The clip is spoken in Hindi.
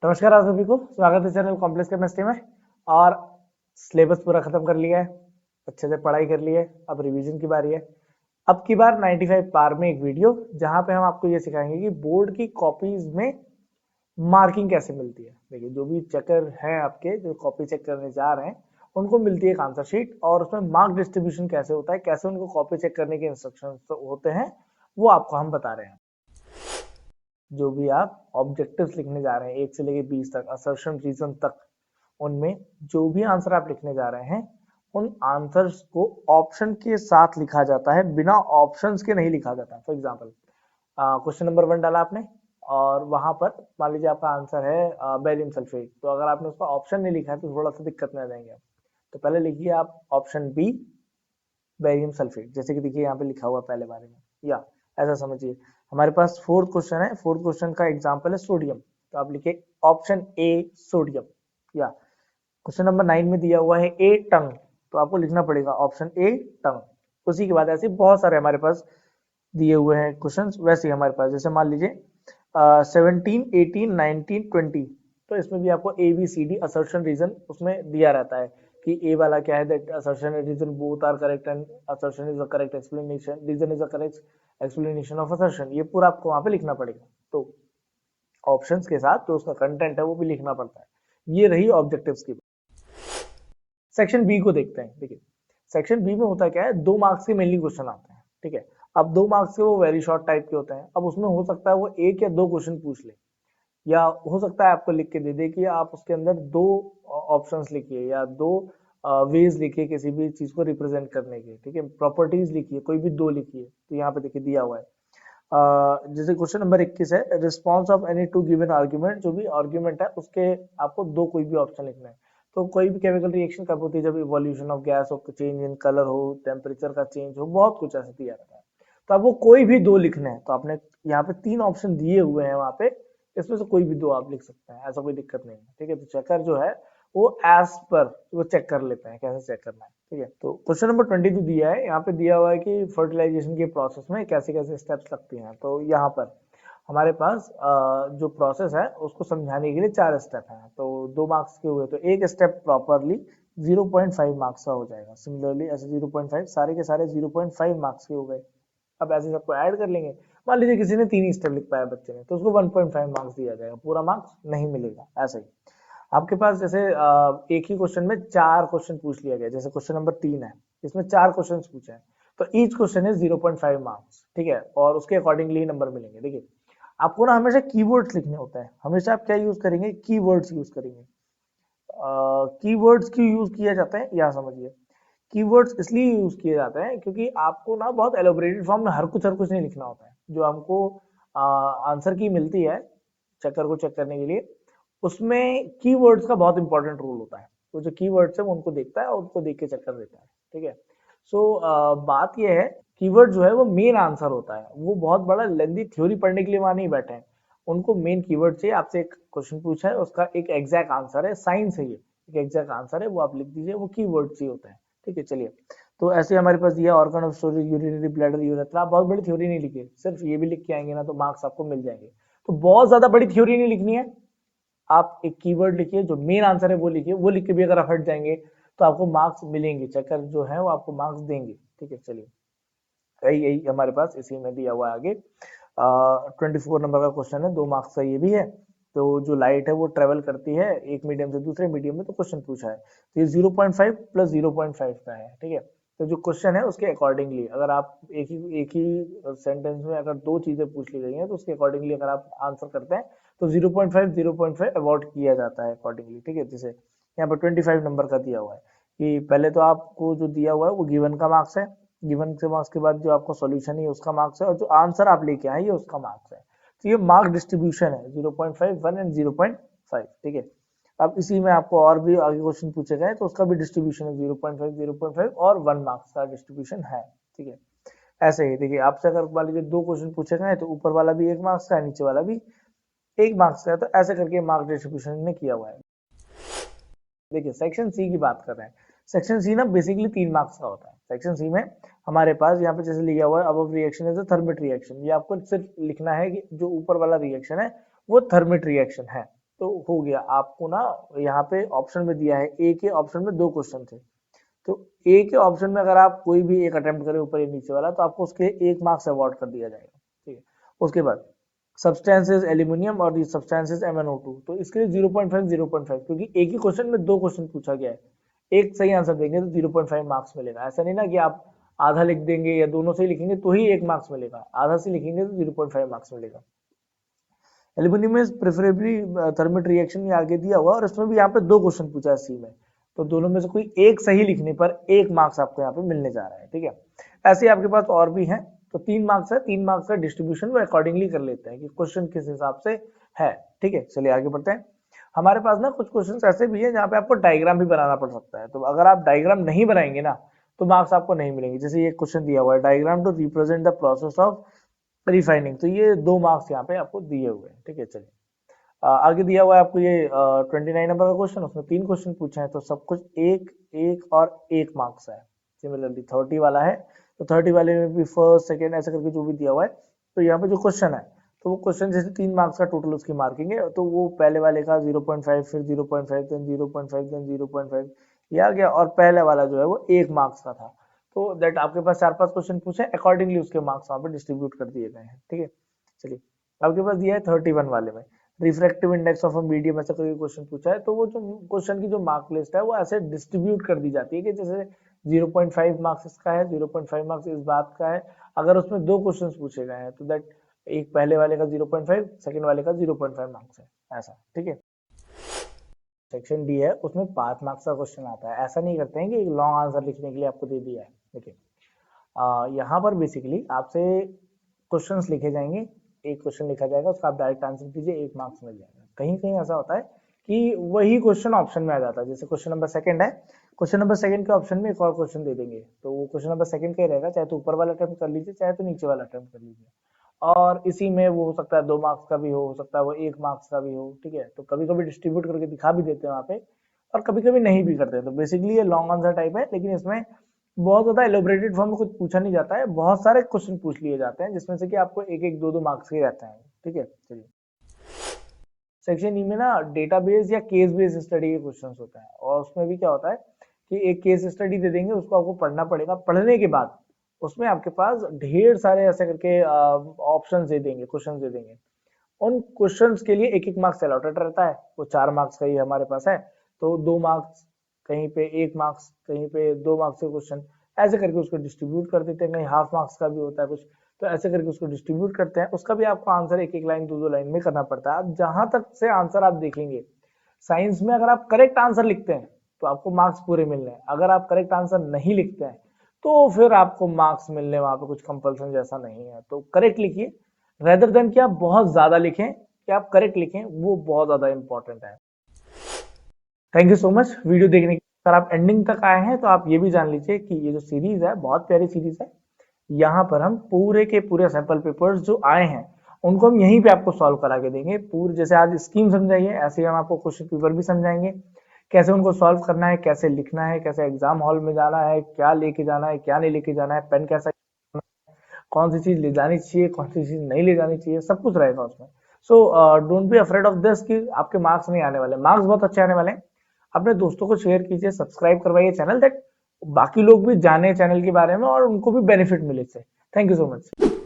नमस्कार आप सभी को स्वागत है चैनल कॉम्प्लेक्स केमिस्ट्री में। और सिलेबस पूरा खत्म कर लिया है, अच्छे से पढ़ाई कर ली है, अब रिवीजन की बारी है। अब की बार 95 पार में एक वीडियो जहां पे हम आपको ये सिखाएंगे कि बोर्ड की कॉपीज में मार्किंग कैसे मिलती है। देखिए, जो भी चेकर हैं आपके, जो कॉपी चेक करने जा रहे हैं, उनको मिलती है एक आंसर शीट और उसमें मार्क डिस्ट्रीब्यूशन कैसे होता है, कैसे उनको कॉपी चेक करने के इंस्ट्रक्शन होते हैं, वो आपको हम बता रहे हैं। जो भी आप ऑब्जेक्टिव्स लिखने जा रहे हैं 1 से लेकर 20 तक, असर्शन रीजन तक, उनमें जो भी आंसर आप लिखने जा रहे हैं उन आंसर्स को ऑप्शन के साथ लिखा जाता है, बिना ऑप्शंस के नहीं लिखा जाता। फॉर एग्जांपल, क्वेश्चन नंबर 1 डाला आपने और वहां पर मान लीजिए आपका आंसर है बेरियम सल्फेट, तो अगर आपने उसका ऑप्शन नहीं लिखा है तो थोड़ा सा दिक्कत में आ जाएंगे आप। तो पहले लिखिए आप ऑप्शन बी बेरियम सल्फेट, जैसे कि देखिए यहाँ पे लिखा हुआ पहले बारे में, या ऐसा समझिए। हमारे पास फोर्थ क्वेश्चन है, फोर्थ क्वेश्चन का एग्जांपल है सोडियम, तो आप लिखिए ऑप्शन ए सोडियम। या क्वेश्चन नंबर 9 में दिया हुआ है ए टंग, तो आपको लिखना पड़ेगा ऑप्शन ए टंग। उसी के बाद ऐसे बहुत सारे हमारे पास दिए हुए हैं क्वेश्चंस। वैसे ही हमारे पास जैसे मान लीजिए 17, 18, 19, 20, तो इसमें भी आपको A B C D assertion reason उसमें दिया रहता है कि ए वाला क्या है, that assertion and reason both are correct and assertion is a correct explanation, reason is a correct explanation of assertion. ये पूरा आपको वहां पे लिखना पड़ेगा। तो ऑप्शंस के साथ जो उसका कंटेंट है वो भी लिखना पड़ता है। ये रही ऑब्जेक्टिव्स की। सेक्शन बी को देखते हैं। देखिए, सेक्शन बी में होता क्या है, 2 मार्क्स के मेनली क्वेश्चन आते हैं। ठीक है, अब 2 मार्क्स के वो वेरी शॉर्ट टाइप के होते हैं। अब उसमें हो सकता है वो 1 या 2 क्वेश्चन पूछ ले, या हो सकता है आपको लिख के दे दे कि आप उसके अंदर 2 ऑप्शंस लिखिए या 2 वेज लिखिए किसी भी चीज को रिप्रेजेंट करने के। ठीक है, प्रॉपर्टीज लिखिए, कोई भी 2 लिखिए। तो यहाँ पे देखिए दिया हुआ है, जैसे क्वेश्चन नंबर 21 है, response of any two given argument, जो भी आर्ग्यूमेंट है उसके आपको 2 कोई भी ऑप्शन लिखना है। तो कोई भी केमिकल रिएक्शन कब होती है, जब इवोल्यूशन ऑफ गैस हो, चेंज इन कलर हो, टेम्परेचर का चेंज हो, बहुत कुछ ऐसा दिया रहता है। तो आपको कोई भी 2 लिखने हैं, तो आपने यहाँ पे 3 ऑप्शन दिए हुए हैं वहां पे, इसमें से कोई भी 2 आप लिख सकते हैं, ऐसा कोई दिक्कत नहीं है। ठीक है, तो चेकर जो है वो एज पर वो चेक कर लेते हैं कैसे चेक करना है। ठीक है, तो क्वेश्चन नंबर 22 दिया है, यहाँ पे दिया हुआ है कि फर्टिलाइजेशन के प्रोसेस में कैसे कैसे स्टेप्स लगती हैं। तो यहाँ पर हमारे पास जो प्रोसेस है उसको समझाने के लिए 4 स्टेप हैं, तो 2 मार्क्स के हुए, तो एक स्टेप प्रॉपरली 0.5 मार्क्स का हो जाएगा। सिमिलरली ऐसे 0.5 सारे के सारे 0.5 मार्क्स के हो गए। अब ऐसे सबको ऐड कर लेंगे। मान लीजिए किसी ने 3 ही स्टेप लिख पाया बच्चे ने, तो उसको 1.5 मार्क्स दिया जाएगा, पूरा मार्क्स नहीं मिलेगा। ऐसे ही आपके पास जैसे एक ही क्वेश्चन में 4 क्वेश्चन पूछ लिया गया, जैसे क्वेश्चन नंबर 3 है, इसमें 4 क्वेश्चन पूछे हैं, तो ईच क्वेश्चन है 0.5 मार्क्स। ठीक है, और उसके अकॉर्डिंगली नंबर मिलेंगे। देखिए, आपको ना हमेशा कीवर्ड्स लिखने होता है। हमेशा आप क्या यूज करेंगे, कीवर्ड्स यूज करेंगे। कीवर्ड्स क्यों यूज किया जाता है, यहाँ समझिए। कीवर्ड्स इसलिए यूज किए जाते हैं क्योंकि आपको ना बहुत एलोबरेटेड फॉर्म में हर कुछ नहीं लिखना होता है। जो हमको आंसर की मिलती है चक्कर को चेक करने के लिए, उसमें कीवर्ड्स का बहुत इंपॉर्टेंट रोल होता है। तो जो कीवर्ड्स है वो उनको देखता है और उनको देख के चक्कर देता है। ठीक है, सो बात यह है, कीवर्ड जो है वो मेन आंसर होता है। वो बहुत बड़ा लेंदी थ्योरी पढ़ने के लिए वहां नहीं बैठे हैं, उनको मेन कीवर्ड चाहिए। आपसे एक क्वेश्चन पूछा है, उसका एक एग्जैक्ट आंसर है, साइंस है ये, एक एग्जैक्ट आंसर है, वो आप लिख दीजिए, वो कीवर्ड चाहिए होता है। ठीक है, चलिए। तो ऐसे हमारे पास दिया organ of storage, urinary bladder, urethra. आप बहुत बड़ी थ्योरी नहीं लिखिए, सिर्फ ये भी लिख के आएंगे ना तो मार्क्स आपको मिल जाएंगे। तो बहुत ज्यादा बड़ी थ्योरी नहीं लिखनी है, आप एक कीवर्ड लिखिए, जो मेन आंसर है वो लिखिए। वो लिख के भी अगर आप हट जाएंगे तो आपको मार्क्स मिलेंगे, चक्कर जो है वो आपको मार्क्स देंगे। ठीक है, चलिए। यही यही हमारे पास इसी में दिया हुआ है आगे। 24 नंबर का क्वेश्चन है, 2 मार्क्स का ये भी है। तो जो लाइट है वो ट्रेवल करती है एक मीडियम से दूसरे मीडियम में, तो क्वेश्चन पूछा है, तो ये 0.5 प्लस 0.5 का है। ठीक है, तो जो क्वेश्चन है उसके अकॉर्डिंगली अगर आप एक ही सेंटेंस में अगर 2 चीजें पूछ ली गई हैं, तो उसके अकॉर्डिंगली अगर आप आंसर करते हैं तो 0.5 अवॉर्ड किया जाता है अकॉर्डिंगली। ठीक है, जैसे यहाँ पर 25 नंबर का दिया हुआ है कि पहले तो आपको जो दिया हुआ है वो गिवन का मार्क्स है, गिवन के मार्क्स के बाद जो आपका सॉल्यूशन है उसका मार्क्स है, और जो आंसर आप लेके आए ये उसका मार्क्स है। तो ये मार्क डिस्ट्रीब्यूशन है 0.5, 1 एंड 0.5। ठीक है, अब इसी में आपको और भी आगे क्वेश्चन पूछे गए तो उसका भी डिस्ट्रीब्यूशन है 0.5, 0.5 और 1 मार्क्स का डिस्ट्रीब्यूशन है। ठीक है, ऐसे ही देखिए, आपसे अगर मान लीजिए 2 क्वेश्चन पूछे गए तो ऊपर वाला भी 1 मार्क्स का है, नीचे वाला भी 1 मार्क्स का है, तो ऐसे करके मार्क डिस्ट्रीब्यूशन ने किया हुआ है। देखिए, सेक्शन सी की बात कर रहे हैं। सेक्शन सी ना बेसिकली 3 मार्क्स का होता है। सेक्शन सी में हमारे पास यहाँ पे जैसे लिखा हुआ है, above reaction is a thermite reaction. ये आपको सिर्फ लिखना है कि जो ऊपर वाला रिएक्शन है वो थर्मिट रिएक्शन है। तो हो गया आपको ना, यहाँ पे ऑप्शन में दिया है ए के ऑप्शन में 2 क्वेश्चन थे, तो ए के ऑप्शन में अगर आप कोई भी एक अटेम्प्ट करें ऊपर या नीचे वाला तो आपको उसके 1 मार्क्स अवार्ड कर दिया जाएगा, ठीक है। उसके बाद सब्सटेंसेस एल्यूमिनियम और सब्सटेंसेस MnO2, तो इसके लिए 0.5 0.5, क्योंकि एक ही क्वेश्चन में 2 क्वेश्चन पूछा गया है, एक सही आंसर देंगे तो 0.5 मार्क्स मिलेगा। ऐसा नहीं ना कि आप आधा लिख देंगे या दोनों सही लिखेंगे तो ही 1 मार्क्स मिलेगा, आधा से लिखेंगे तो 0.5 मार्क्स मिलेगा। एल्यूमिनियम में प्रेफरेबली थर्मिट रिएक्शन में आगे दिया हुआ और इसमें भी यहाँ पे 2 क्वेश्चन पूछा है सी में, तो दोनों में से कोई एक सही लिखने पर 1 मार्क्स आपको यहाँ पे मिलने जा रहा है, ठीक है। ऐसे ही आपके पास और भी हैं, तो 3 मार्क्स है, 3 मार्क्स का डिस्ट्रीब्यूशन वो अकॉर्डिंगली कर लेते हैं कि क्वेश्चन किस हिसाब से है, ठीक है। चलिए आगे बढ़ते हैं। हमारे पास ना कुछ क्वेश्चन ऐसे भी है जहाँ पे आपको डायग्राम भी बनाना पड़ सकता है, तो अगर आप डायग्राम नहीं बनाएंगे ना तो मार्क्स आपको नहीं मिलेंगे। जैसे ये क्वेश्चन दिया हुआ है, diagram to represent the process of refining, तो ये 2 मार्क्स यहाँ पे आपको दिए हुए हैं, ठीक है। चलिए आगे दिया हुआ है आपको ये 29 नंबर का क्वेश्चन, उसमें 3 क्वेश्चन पूछे हैं, तो सब कुछ एक एक और 1 मार्क्स है। सिमिलरली 30 वाला है तो 30 वाले में भी फर्स्ट सेकंड ऐसा करके जो भी दिया हुआ है, तो यहाँ पे जो क्वेश्चन है तो वो क्वेश्चन जैसे 3 मार्क्स का टोटल उसकी मार्किंग है, तो वो पहले वाले का 0.5, फिर 0.5, देन 0.5, देन 0.5 ये आ गया, और पहले वाला जो है वो 1 मार्क्स का था। तो दैट आपके पास 4-5 क्वेश्चन पूछे, अकॉर्डिंगली उसके मार्क्स वहां पे डिस्ट्रीब्यूट कर दिए गए हैं, ठीक है। चलिए आपके पास दिया है 31 वाले में refractive index of a medium, ऐसा कोई क्वेश्चन पूछा है, तो वो जो क्वेश्चन की जो मार्क लिस्ट है वो ऐसे डिस्ट्रीब्यूट कर दी जाती है कि जैसे 0.5 मार्क्स इसका है, 0.5 मार्क्स इस बात का है। अगर उसमें 2 क्वेश्चंस पूछे गए हैं तो दैट एक पहले वाले का 0.5, सेकंड वाले का 0.5 मार्क्स है, ऐसा, ठीक है। सेक्शन डी है, उसमें 5 मार्क्स का क्वेश्चन आता है। ऐसा नहीं करते हैं कि एक लॉन्ग आंसर लिखने के लिए आपको दे दिया है, देखिए यहाँ पर बेसिकली आपसे क्वेश्चंस लिखे जाएंगे, एक क्वेश्चन लिखा जाएगा, उसका आप डायरेक्ट आंसर दीजिए, 1 मार्क्स मिल जाएगा। कहीं कहीं ऐसा होता है कि वही क्वेश्चन ऑप्शन में आ जाता है, जैसे क्वेश्चन नंबर 2 है, क्वेश्चन नंबर 2 के ऑप्शन में एक और क्वेश्चन दे देंगे, तो वो क्वेश्चन नंबर 2 का ही रहेगा, चाहे तो ऊपर वाला अटेम्प्ट कर लीजिए, चाहे तो नीचे वाला अटेम्प्ट कर लीजिए। और इसी में वो हो सकता है 2 मार्क्स का भी हो सकता है वो 1 मार्क्स का भी हो, ठीक है। तो कभी कभी डिस्ट्रीब्यूट करके दिखा भी देते हैं वहाँ पे, और कभी कभी नहीं भी करते हैं। तो बेसिकली ये लॉन्ग आंसर टाइप है, लेकिन इसमें बहुत ज्यादा एलोबरेटेड फॉर्म में कुछ पूछा नहीं जाता है, बहुत सारे क्वेश्चन पूछ लिए जाते हैं जिसमें से कि आपको 1-1 2-2 मार्क्स के रहते हैं, ठीक है। चलिए सेक्शन ई में ना डेटाबेस या केस बेस्ड स्टडी के क्वेश्चंस होते हैं, और उसमें भी क्या होता है कि एक केस स्टडी दे देंगे, उसको आपको पढ़ना पड़ेगा, पढ़ने के बाद उसमें आपके पास ढेर सारे ऐसे करके ऑप्शन दे देंगे, क्वेश्चन दे देंगे। उन क्वेश्चंस के लिए 1-1 मार्क्स अलॉटेड रहता है, वो 4 मार्क्स का ही हमारे पास है, तो 2 मार्क्स कहीं पे 1 मार्क्स, कहीं पे 2 मार्क्स के क्वेश्चन, ऐसे करके उसको डिस्ट्रीब्यूट कर देते हैं। कहीं हाफ मार्क्स का भी होता है कुछ, तो ऐसे करके उसको डिस्ट्रीब्यूट करते हैं। उसका भी आपको आंसर 1-1 लाइन 2-2 लाइन में करना पड़ता है। अब जहां तक से आंसर आप देखेंगे, साइंस में अगर आप करेक्ट आंसर लिखते हैं तो आपको मार्क्स पूरे मिलने हैं, अगर आप करेक्ट आंसर नहीं लिखते हैं तो फिर आपको मार्क्स मिलने वहां पे कुछ कंपल्सन जैसा नहीं है। तो करेक्ट लिखिए, रेदर देन कि आप बहुत ज्यादा लिखें, कि आप करेक्ट लिखें, वो बहुत ज्यादा इंपॉर्टेंट है। Thank you so much video देखने के लिए। अगर आप एंडिंग तक आए हैं तो आप ये भी जान लीजिए कि ये जो सीरीज है बहुत प्यारी सीरीज है। यहाँ पर हम पूरे के पूरे सैंपल पेपर्स जो आए हैं उनको हम यहीं पे आपको सॉल्व करा के देंगे। पूरे जैसे आज स्कीम समझाई है, ऐसे ही हम आपको क्वेश्चन पेपर भी समझाएंगे, कैसे उनको सॉल्व करना है, कैसे लिखना है, कैसे एग्जाम हॉल में जाना है, क्या लेके जाना है, क्या नहीं लेके जाना है, पेन कैसा, कौन सी चीज ले जानी चाहिए, कौन सी चीज नहीं ले जानी चाहिए, सब कुछ रहेगा उसमें। So don't be afraid of this कि आपके मार्क्स नहीं आने वाले, मार्क्स बहुत अच्छे आने वाले हैं। अपने दोस्तों को शेयर कीजिए, सब्सक्राइब करवाइए चैनल, दैट बाकी लोग भी जाने चैनल के बारे में और उनको भी बेनिफिट मिले इससे। Thank you so much.